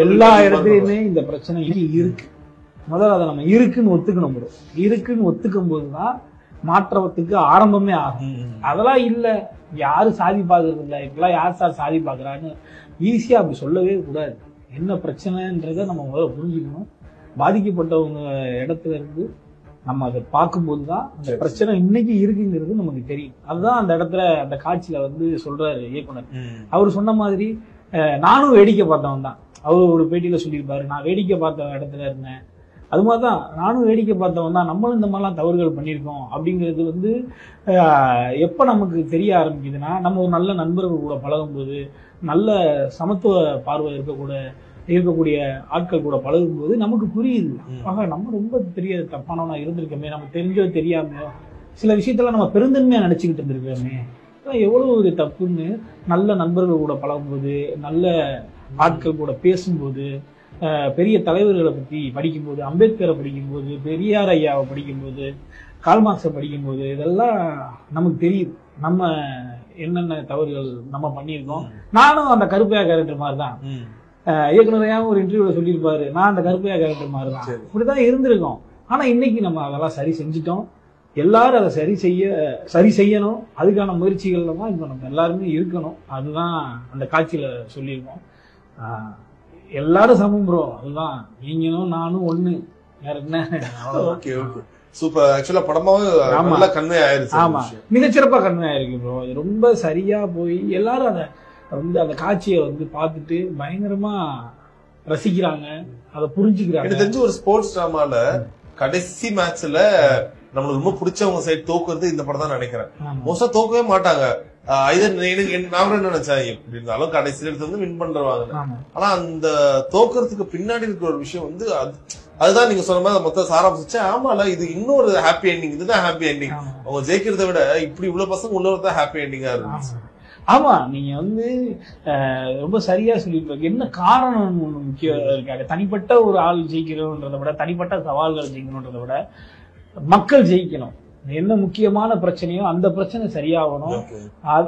எல்லா இடத்துலயுமே இந்த பிரச்சனை இருக்கு. முதல்ல அதை நம்ம இருக்குன்னு ஒத்துக்கணும். இருக்குன்னு ஒத்துக்கும் போதுதான் மாற்றத்துக்கு ஆரம்பமே ஆகும். அதெல்லாம் இல்ல, யாரும் சாதி பாக்குறது இல்ல, இப்பெல்லாம் யார் சாதி பாக்குறான்னு ஈஸியா அப்படி சொல்லவே கூடாது. என்ன பிரச்சனைன்றத நம்ம முதல்ல புரிஞ்சுக்கணும். பாதிக்கப்பட்டவங்க இடத்துல இருந்து நம்ம அதை பார்க்கும்போதுதான் அந்த பிரச்சனை இன்னைக்கு இருக்குங்கிறது நமக்கு தெரியும். அதுதான் அந்த இடத்துல அந்த காட்சியில சொல்றாரு இயக்குனர். அவர் சொன்ன மாதிரி நானும் வேடிக்கை பார்த்தவன் தான். அவர் ஒரு பேட்டியில சொல்லியிருப்பாரு, நான் வேடிக்கை பார்த்த இடத்துல இருந்தேன். அது மாதிரிதான் நானும் வேடிக்கை பார்த்தவன் தான். நம்மளும் இந்த மாதிரிலாம் தவறுகள் பண்ணியிருக்கோம் அப்படிங்கிறது எப்ப நமக்கு தெரிய ஆரம்பிக்குதுன்னா, நம்ம ஒரு நல்ல நண்பர்கள் கூட பழகும்போது, நல்ல சமத்துவ பார்வை இருக்கக்கூடிய ஆட்கள் கூட பழகும்போது நமக்கு புரியுது. ஆக நம்ம ரொம்ப தெரியாது தப்பானவனா இருந்திருக்கோமே, நம்ம தெரிஞ்சோ தெரியாமையோ சில விஷயத்தெல்லாம் நம்ம பெருந்தன்மையா நினைச்சுக்கிட்டு இருந்திருக்கோமே, எவ்வளவு ஒரு தப்புன்னு நல்ல நண்பர்கள் கூட பழகும்போது, நல்ல ஆட்கள் கூட பேசும்போது, பெரிய தலைவர்களை பத்தி படிக்கும்போது, அம்பேத்கரை படிக்கும்போது, பெரியார் ஐயாவை படிக்கும்போது, கால்மார்க்ஸை படிக்கும்போது, இதெல்லாம் நமக்கு தெரியுது நம்ம என்னென்ன தவறுகள் நம்ம பண்ணியிருக்கோம். நானும் அந்த கருப்பையா கேரக்டர் மாதிரி தான். இயக்குனரையாவும் ஒரு இன்டர்வியூல சொல்லியிருப்பாரு, நான் அந்த கருப்பையா கேரக்டர் மாதிரி தான். இப்படிதான் இருந்திருக்கோம். ஆனா இன்னைக்கு நம்ம அதெல்லாம் சரி செஞ்சுட்டோம். எல்லாரும் அதை சரி செய்யணும். அதுக்கான முயற்சிகள்ல தான் இப்ப நம்ம எல்லாருமே இருக்கணும். அதுதான் அந்த காட்சியில சொல்லியிருக்கோம். எல்லாரும் சமம் ப்ரோ, அதுதான். நீங்களும் நானும் ஒண்ணு, வேற என்ன. Okay okay super. ஆக்சுவலா படமாவே நல்லா கன்வே ஆயிருச்சு. ஆமா, மிகச்சிறப்பா கன்வே ஆயிருக்கு ப்ரோ. ரொம்ப சரியா போய் எல்லாரும் அதை அந்த காட்சியை பார்த்துட்டு பயங்கரமா ரசிக்கிறாங்க, அதை புரிஞ்சுக்கிறாங்க. எனக்கு தெரிஞ்சு ஒரு ஸ்போர்ட்ஸ் டிராமால கடைசி மேட்ச்ல நம்மளுக்கு ரொம்ப பிடிச்சவங்க சைடு தோக்குறது இந்த படம் தான் நினைக்கிறேன். மோஸ்டா தோக்கவே மாட்டாங்க. நான் என்ன நினைச்சேன், எப்படி இருந்தாலும் கடைசியில எடுத்து வின் பண்றவாங்க. ஆனா அந்த தோக்குறதுக்கு பின்னாடி இருக்கிற ஒரு விஷயம் அதுதான் நீங்க சொன்ன மாதிரி மொத்த சாராம்சிச்சு. ஆமால, இது இன்னொரு ஹாப்பி எண்டிங். இதுதான் ஹாப்பி எண்டிங். அவங்க ஜெயிக்கிறத விட இப்படி இவ்வளவு பசங்க உள்ளதான் ஹாப்பி எண்டிங்கா இருந்துச்சு. ஆமா, நீங்க ரொம்ப சரியா சொல்லிருப்பாங்க. என்ன காரணம் முக்கியம் இருக்காங்க. தனிப்பட்ட ஒரு ஆள் ஜெயிக்கணும்ன்றதை விட, தனிப்பட்ட சவால்கள் ஜெயிக்கணும்ன்றதை விட மக்கள் ஜெயிக்கணும். என்ன முக்கியமான பிரச்சனையோ அந்த பிரச்சனை சரியாகணும்,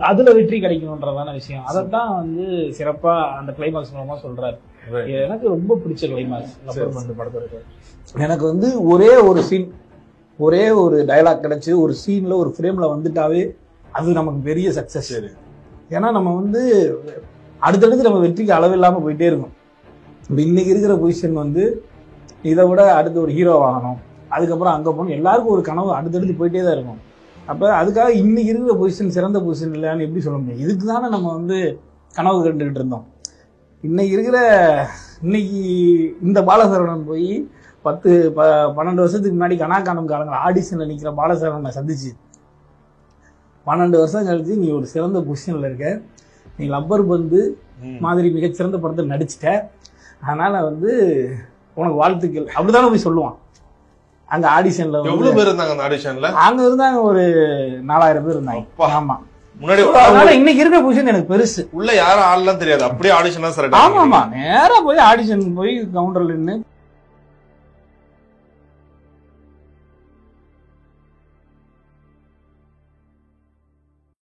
அதுல வெற்றி கிடைக்கணும்ன்றதான விஷயம். அதைத்தான் சிறப்பா அந்த கிளைமாக்ஸ் மூலமா சொல்றாரு. எனக்கு ரொம்ப பிடிச்ச கிளைமாக்ஸ் படத்துல. எனக்கு ஒரே ஒரு சீன், ஒரே ஒரு டயலாக் கிடைச்சு ஒரு சீன்ல ஒரு ஃப்ரேம்ல வந்துட்டாவே அது நமக்கு பெரிய சக்சஸ். ஏன்னா நம்ம அடுத்தடுத்து நம்ம வெற்றிக்கு அளவில்லாம போயிட்டே இருக்கும். இன்னைக்கு இருக்கிற பொசிஷன் இதை விட அடுத்து ஒரு ஹீரோ ஆகணும், அதுக்கப்புறம் அங்க போகணும், எல்லாருக்கும் ஒரு கனவு அடுத்தடுத்து போயிட்டே தான் இருக்கும். அப்ப அதுக்காக இன்னைக்கு இருக்கிற பொசிஷன் சிறந்த பொசிஷன் இல்லைன்னு எப்படி சொல்ல முடியும்? இதுக்கு தானே நம்ம கனவு கண்டுகிட்டு இருந்தோம். இன்னைக்கு இந்த பாலசரவணன் போய் 10-12 வருஷத்துக்கு முன்னாடி கனாக்கானம் காலங்கள் ஆடிஷன்ல நிக்கிற பாலசரவணனை சந்திச்சு 12 வருஷம் கழிச்சு நீ ஒரு சிறந்த பொசிஷன்ல இருக்க, நீ லப்பர் பந்து மாதிரி மிகச்சிறந்த படத்தை நடிச்சிட்ட, அதனால உனக்கு வாழ்த்துக்கள் அப்படித்தானே போய் சொல்லுவான். அங்க ஆடிஷன்ல எவ்வளவு பேர் இருந்தாங்க? அந்த ஆடிஷன்ல அங்க இருந்தாங்க ஒரு 4000 பேர் இருந்தாங்க. ஆமா, முன்னாடி இன்னைக்கு இருக்கிற பொசிஷன் எனக்கு பெருசு. உள்ள யாரும் ஆள்லாம் தெரியாது, அப்படியே ஆடிஷன் தான். ஆமா, நேரா போய் ஆடிஷன் போய் கவுண்டர்ல நின்று